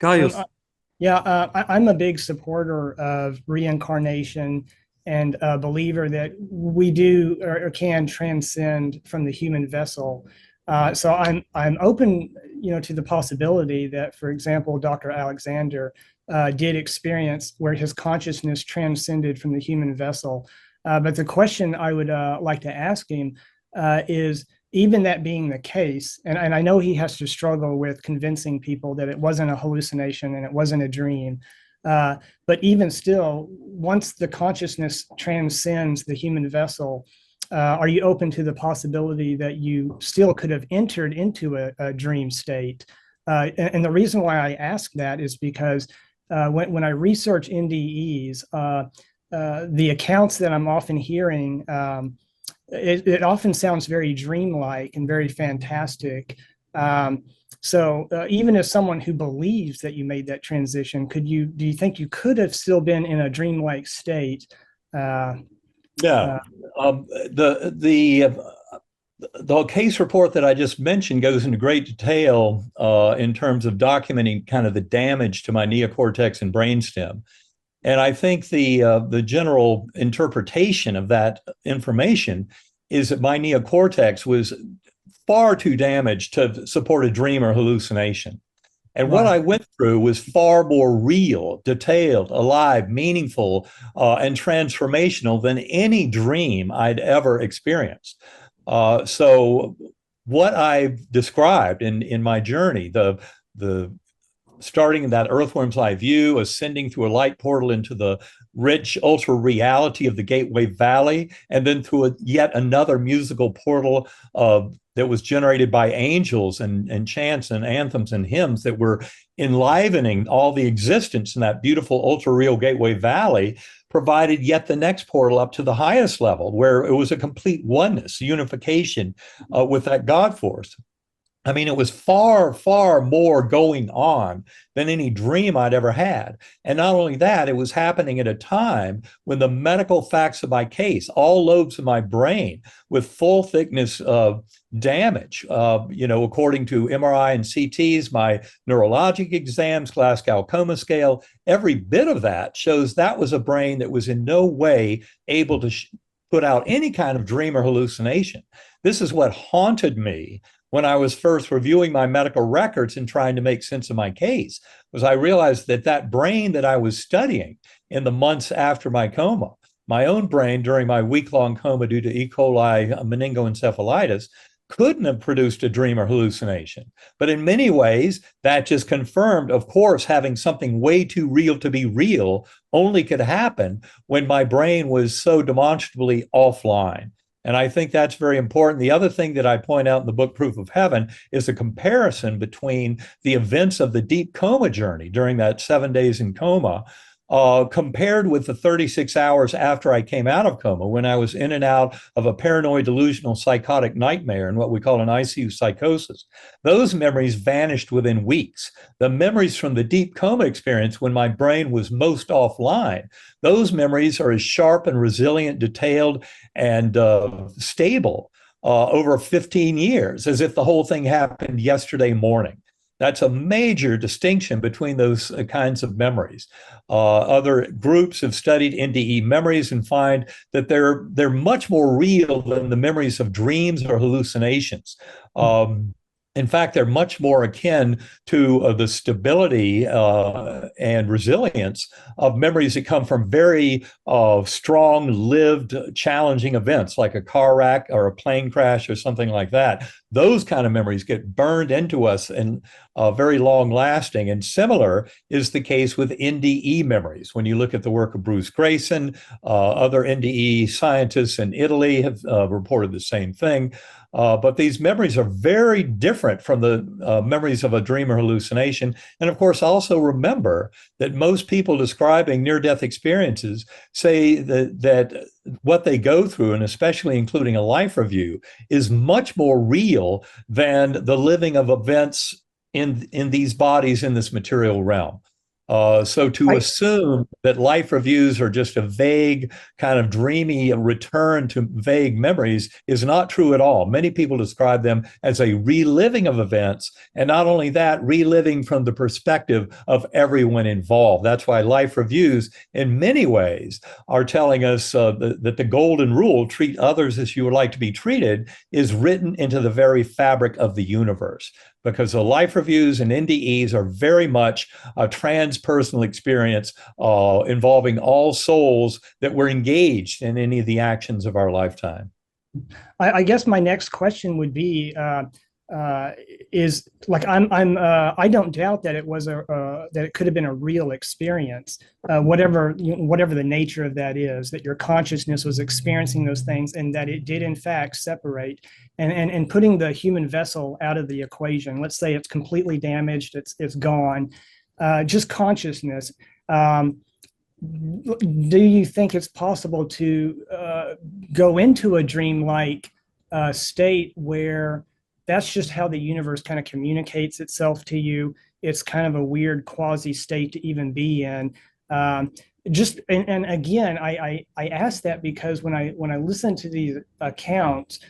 Guyus. I'm a big supporter of reincarnation and a believer that we do or can transcend from the human vessel. So I'm open, to the possibility that, for example, Dr. Alexander did experience where his consciousness transcended from the human vessel. But the question I would like to ask him is, even that being the case, and I know he has to struggle with convincing people that it wasn't a hallucination and it wasn't a dream, but even still, once the consciousness transcends the human vessel, are you open to the possibility that you still could have entered into a dream state? And the reason why I ask that is because when I research NDEs, the accounts that I'm often hearing, it often sounds very dreamlike and very fantastic. So even as someone who believes that you made that transition, do you think you could have still been in a dreamlike state? Yeah. The case report that I just mentioned goes into great detail in terms of documenting kind of the damage to my neocortex and brainstem. And I think the general interpretation of that information is that my neocortex was far too damaged to support a dream or hallucination. And what I went through was far more real, detailed, alive, meaningful, and transformational than any dream I'd ever experienced. So what I've described in my journey, the starting in that earthworm's eye view, ascending through a light portal into the rich ultra reality of the Gateway Valley, and then through yet another musical portal that was generated by angels and chants and anthems and hymns that were enlivening all the existence in that beautiful ultra real Gateway Valley, provided yet the next portal up to the highest level, where it was a complete oneness, unification with that God force. I mean, it was far, far more going on than any dream I'd ever had. And not only that, it was happening at a time when the medical facts of my case, all lobes of my brain with full thickness of damage, according to MRI and CTs, my neurologic exams, Glasgow Coma Scale, every bit of that shows that was a brain that was in no way able to put out any kind of dream or hallucination. This is what haunted me when I was first reviewing my medical records and trying to make sense of my case, was I realized that brain that I was studying in the months after my coma, my own brain during my week-long coma due to E. coli meningoencephalitis, couldn't have produced a dream or hallucination. But in many ways, that just confirmed, of course, having something way too real to be real only could happen when my brain was so demonstrably offline. And I think that's very important. The other thing that I point out in the book, Proof of Heaven, is a comparison between the events of the deep coma journey during that 7 days in coma, compared with the 36 hours after I came out of coma, when I was in and out of a paranoid delusional psychotic nightmare and what we call an ICU psychosis. Those memories vanished within weeks. The memories from the deep coma experience, when my brain was most offline, those memories are as sharp and resilient, detailed, and stable over 15 years, as if the whole thing happened yesterday morning. That's a major distinction between those kinds of memories. Other groups have studied NDE memories and find that they're much more real than the memories of dreams or hallucinations. In fact, they're much more akin to the stability and resilience of memories that come from very strong, lived, challenging events like a car wreck or a plane crash or something like that. Those kind of memories get burned into us and very long lasting. And similar is the case with NDE memories. When you look at the work of Bruce Grayson, other NDE scientists in Italy have reported the same thing. But these memories are very different from the memories of a dream or hallucination. And of course, also remember that most people describing near-death experiences say that what they go through, and especially including a life review, is much more real than the living of events in these bodies in this material realm. So to assume that life reviews are just a vague, kind of dreamy return to vague memories is not true at all. Many people describe them as a reliving of events, and not only that, reliving from the perspective of everyone involved. That's why life reviews, in many ways, are telling us that the golden rule, treat others as you would like to be treated, is written into the very fabric of the universe. Because the life reviews and NDEs are very much a transpersonal experience involving all souls that were engaged in any of the actions of our lifetime. I guess my next question would be, is like I don't doubt that it was that it could have been a real experience, whatever the nature of that is, that your consciousness was experiencing those things, and that it did in fact separate, and putting the human vessel out of the equation. Let's say it's completely damaged, it's gone, just consciousness. Do you think it's possible to go into a dreamlike state where that's just how the universe kind of communicates itself to you? It's kind of a weird quasi state to even be in. And again, I ask that because when I listen to these accounts,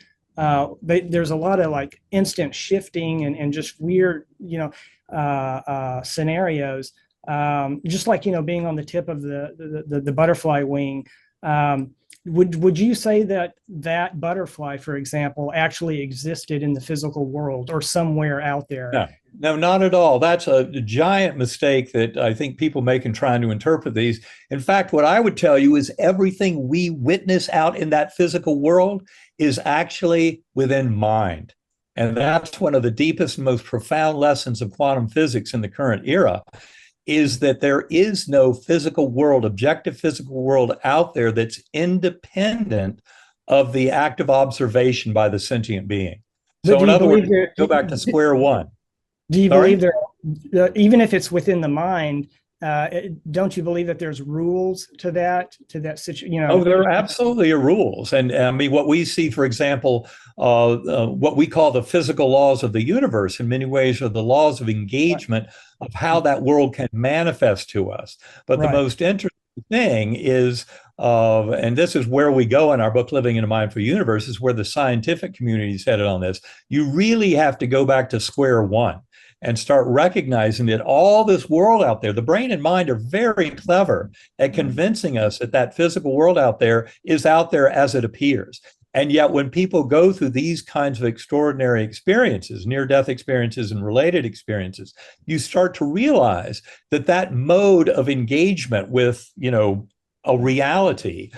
there's a lot of like instant shifting and just weird, scenarios. Just like, being on the tip of the butterfly wing. Would you say that butterfly, for example, actually existed in the physical world or somewhere out there? No, not at all. That's a giant mistake that I think people make in trying to interpret these. In fact, what I would tell you is everything we witness out in that physical world is actually within mind. And that's one of the deepest and most profound lessons of quantum physics in the current era, is that there is no physical world, objective physical world out there that's independent of the active observation by the sentient being. So in other words, go back to square one. Do you believe there, even if it's within the mind, don't you believe that there's rules to that situation? Oh, there absolutely are rules. And I mean, what we see, for example, what we call the physical laws of the universe, in many ways are the laws of engagement of how that world can manifest to us. But the most interesting thing is, and this is where we go in our book, Living in a Mindful Universe, is where the scientific community is headed on this. You really have to go back to square one and start recognizing that all this world out there, the brain and mind are very clever at convincing us that that physical world out there is out there as it appears. And yet when people go through these kinds of extraordinary experiences, near-death experiences and related experiences, you start to realize that that mode of engagement with, a reality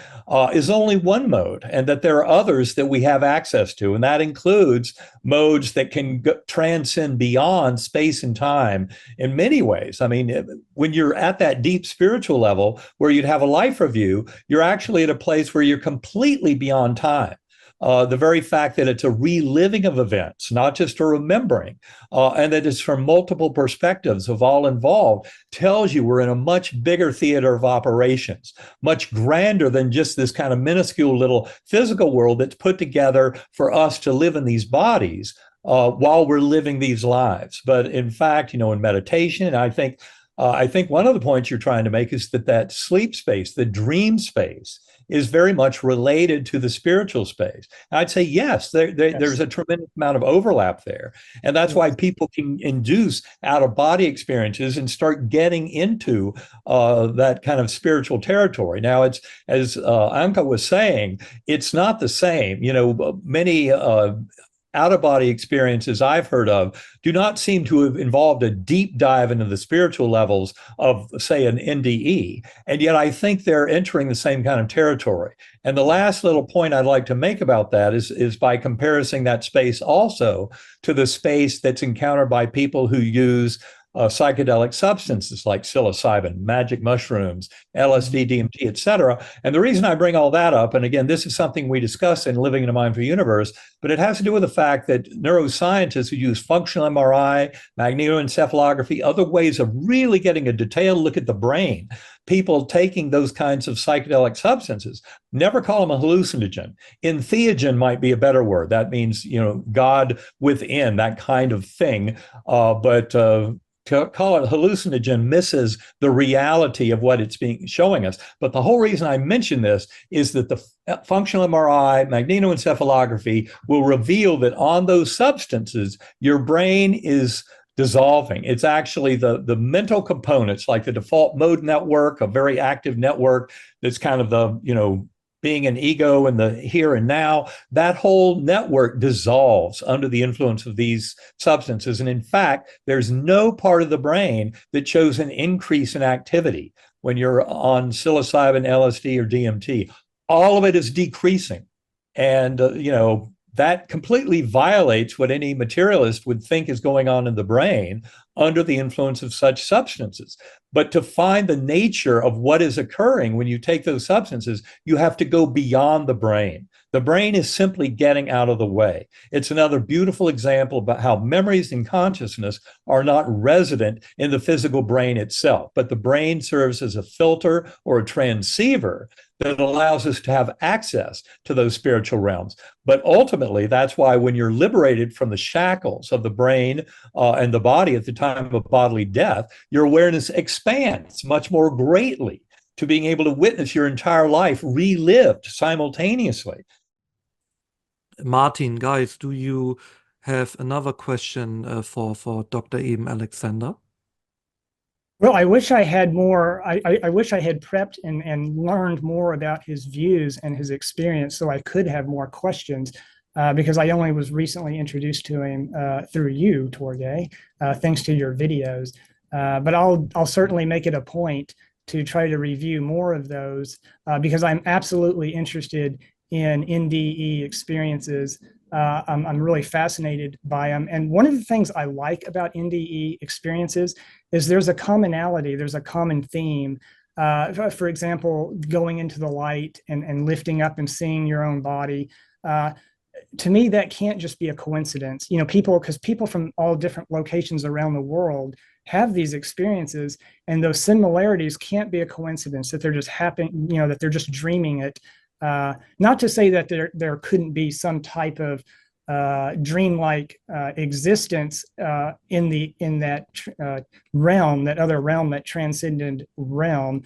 is only one mode, and that there are others that we have access to. And that includes modes that can transcend beyond space and time in many ways. I mean, when you're at that deep spiritual level where you'd have a life review, you're actually at a place where you're completely beyond time. The very fact that it's a reliving of events, not just a remembering, and that it's from multiple perspectives of all involved, tells you we're in a much bigger theater of operations, much grander than just this kind of minuscule little physical world that's put together for us to live in these bodies while we're living these lives. But in fact, in meditation, I think one of the points you're trying to make is that sleep space, the dream space, is very much related to the spiritual space. And I'd say, yes, there's a tremendous amount of overlap there. And that's why people can induce out-of-body experiences and start getting into that kind of spiritual territory. Now, it's, as Anke was saying, it's not the same. Many out-of-body experiences I've heard of do not seem to have involved a deep dive into the spiritual levels of, say, an NDE. And yet I think they're entering the same kind of territory. And the last little point I'd like to make about that is by comparing that space also to the space that's encountered by people who use psychedelic substances like psilocybin, magic mushrooms, LSD, DMT, et cetera. And the reason I bring all that up, and again, this is something we discuss in Living in a Mindful Universe, but it has to do with the fact that neuroscientists who use functional MRI, magnetoencephalography, other ways of really getting a detailed look at the brain, people taking those kinds of psychedelic substances, never call them a hallucinogen. Entheogen might be a better word. That means, God within, that kind of thing. But to call it hallucinogen misses the reality of what it's being showing us. But the whole reason I mention this is that the functional MRI, magnetoencephalography will reveal that on those substances, your brain is dissolving. It's actually the mental components, like the default mode network, a very active network that's kind of the, being an ego in the here and now, that whole network dissolves under the influence of these substances. And in fact, there's no part of the brain that shows an increase in activity when you're on psilocybin, LSD, or DMT. All of it is decreasing. And, that completely violates what any materialist would think is going on in the brain under the influence of such substances. But to find the nature of what is occurring when you take those substances, you have to go beyond the brain. The brain is simply getting out of the way. It's another beautiful example about how memories and consciousness are not resident in the physical brain itself, but the brain serves as a filter or a transceiver that allows us to have access to those spiritual realms. But ultimately, that's why when you're liberated from the shackles of the brain and the body at the time of bodily death, your awareness expands much more greatly to being able to witness your entire life relived simultaneously. Martin, guys, do you have another question for Dr. Eben Alexander? Well, I wish I had more. I wish I had prepped and learned more about his views and his experience so I could have more questions, because I only was recently introduced to him through you, Torge, thanks to your videos. But I'll certainly make it a point to try to review more of those, because I'm absolutely interested in NDE experiences. I'm really fascinated by them. And one of the things I like about NDE experiences is there's a commonality, there's a common theme. For example, going into the light and lifting up and seeing your own body. To me, that can't just be a coincidence. Because people from all different locations around the world have these experiences, and those similarities can't be a coincidence, that they're just happening, that they're just dreaming it. Not to say that there couldn't be some type of dreamlike existence in that realm, that other realm, that transcendent realm,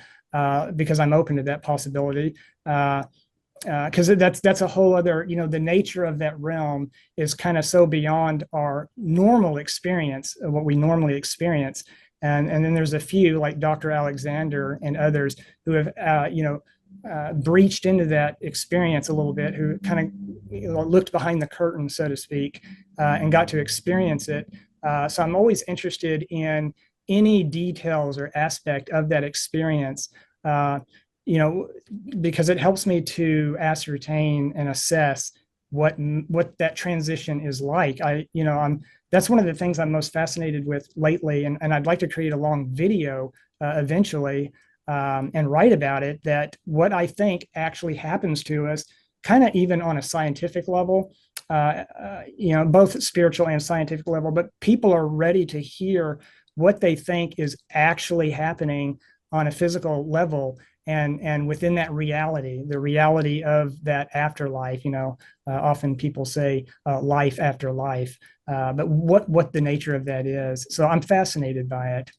because I'm open to that possibility. Because that's a whole other, the nature of that realm is kind of so beyond our normal experience, what we normally experience. And then there's a few like Dr. Alexander and others who have, breached into that experience a little bit, who kind of looked behind the curtain, so to speak, and got to experience it. So I'm always interested in any details or aspect of that experience, because it helps me to ascertain and assess what that transition is like. That's one of the things I'm most fascinated with lately, and I'd like to create a long video eventually, and write about it, that what I think actually happens to us, kind of even on a scientific level, both spiritual and scientific level, but people are ready to hear what they think is actually happening on a physical level, and within that reality, the reality of that afterlife. Often people say life after life, but what the nature of that is. So I'm fascinated by it.